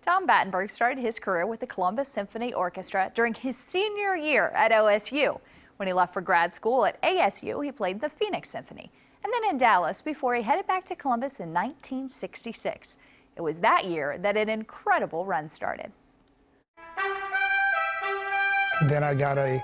Tom Battenberg started his career with the Columbus Symphony Orchestra during his senior year at OSU. When he left for grad school at ASU, he played the Phoenix Symphony, and then in Dallas before he headed back to Columbus in 1966. It was that year that an incredible run started. Then I got a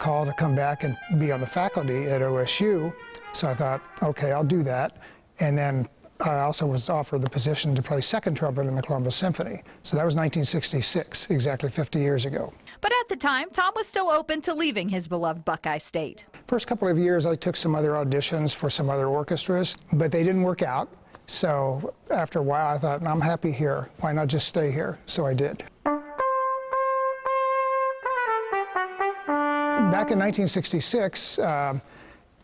call to come back and be on the faculty at OSU, so I thought, okay, I'll do that. And then I also was offered the position to play second trumpet in the Columbus Symphony. So that was 1966, exactly 50 years ago. But at the time, Tom was still open to leaving his beloved Buckeye State. First couple of years, I took some other auditions for some other orchestras, but they didn't work out. So after a while, I thought, I'm happy here. Why not just stay here? So I did. Back in 1966,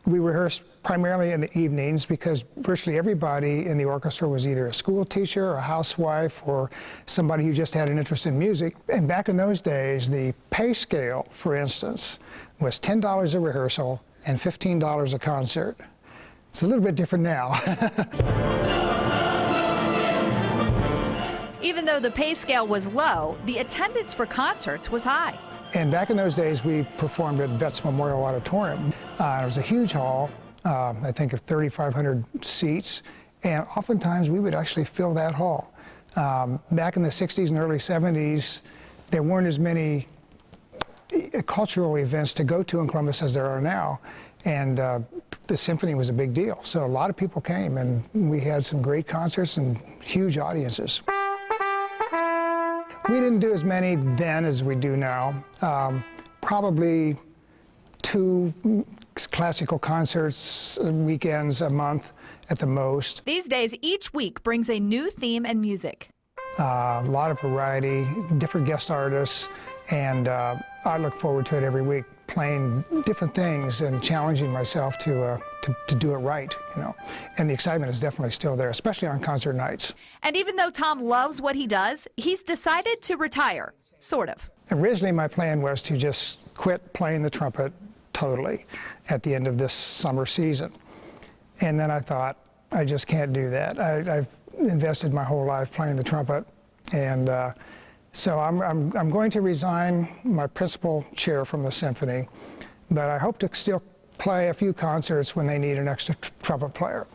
we rehearsed primarily in the evenings because virtually everybody in the orchestra was either a school teacher, a housewife, or somebody who just had an interest in music. And back in those days, the pay scale, for instance, was $10 a rehearsal and $15 a concert. It's a little bit different now. Even though the pay scale was low, the attendance for concerts was high. And back in those days, we performed at Vets Memorial Auditorium. It was a huge hall, I think of 3,500 seats, and oftentimes we would actually fill that hall. Back in the 60s and early 70s, there weren't as many cultural events to go to in Columbus as there are now, and the symphony was a big deal. So a lot of people came, and we had some great concerts and huge audiences. We didn't do as many then as we do now. Probably 2 classical concerts, weekends a month at the most. These days, each week brings a new theme and music. A lot of variety, different guest artists, and I look forward to it every week, playing different things and challenging myself to do it right, you know. And the excitement is definitely still there, especially on concert nights. And even though Tom loves what he does, he's decided to retire, sort of. Originally, my plan was to just quit playing the trumpet totally at the end of this summer season. And then I thought, I just can't do that. I've invested my whole life playing the trumpet, and so I'm going to resign my principal chair from the symphony, but I hope to still play a few concerts when they need an extra trumpet player.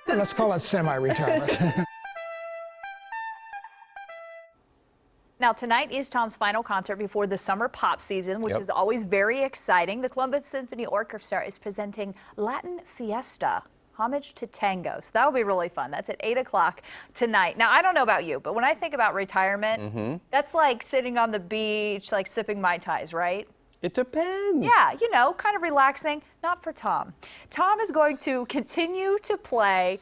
Let's call it semi-retirement. Now, tonight is Tom's final concert before the summer pop season, which is always very exciting. The Columbus Symphony Orchestra is presenting Latin Fiesta, Homage to Tango. So that'll be really fun. That's at 8 o'clock tonight. Now, I don't know about you, but when I think about retirement, that's like sitting on the beach, like sipping Mai Tais, right? It depends. Yeah, you know, kind of relaxing. Not for Tom. Tom is going to continue to play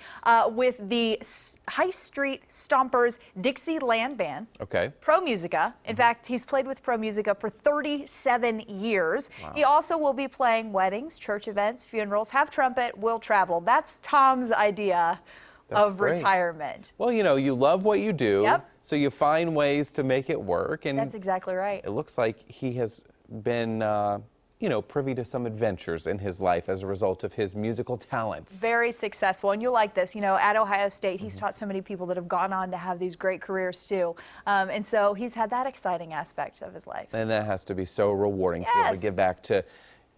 with the High Street Stompers Dixieland Band. Okay. Pro Musica. In fact, he's played with Pro Musica for 37 years. Wow. He also will be playing weddings, church events, funerals, have trumpet, will travel. That's Tom's idea of retirement. Well, you know, you love what you do, Yep. so you find ways to make it work. And that's exactly right. It looks like he has been, you know, privy to some adventures in his life as a result of his musical talents. Very successful, and you'll like this. You know, at Ohio State, he's taught so many people that have gone on to have these great careers too. And so he's had that exciting aspect of his life. And that has to be so rewarding to be able to give back to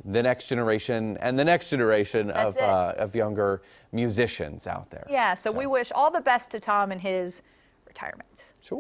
the next generation and the next generation of younger musicians out there. Yeah, so we wish all the best to Tom in his retirement. Sure.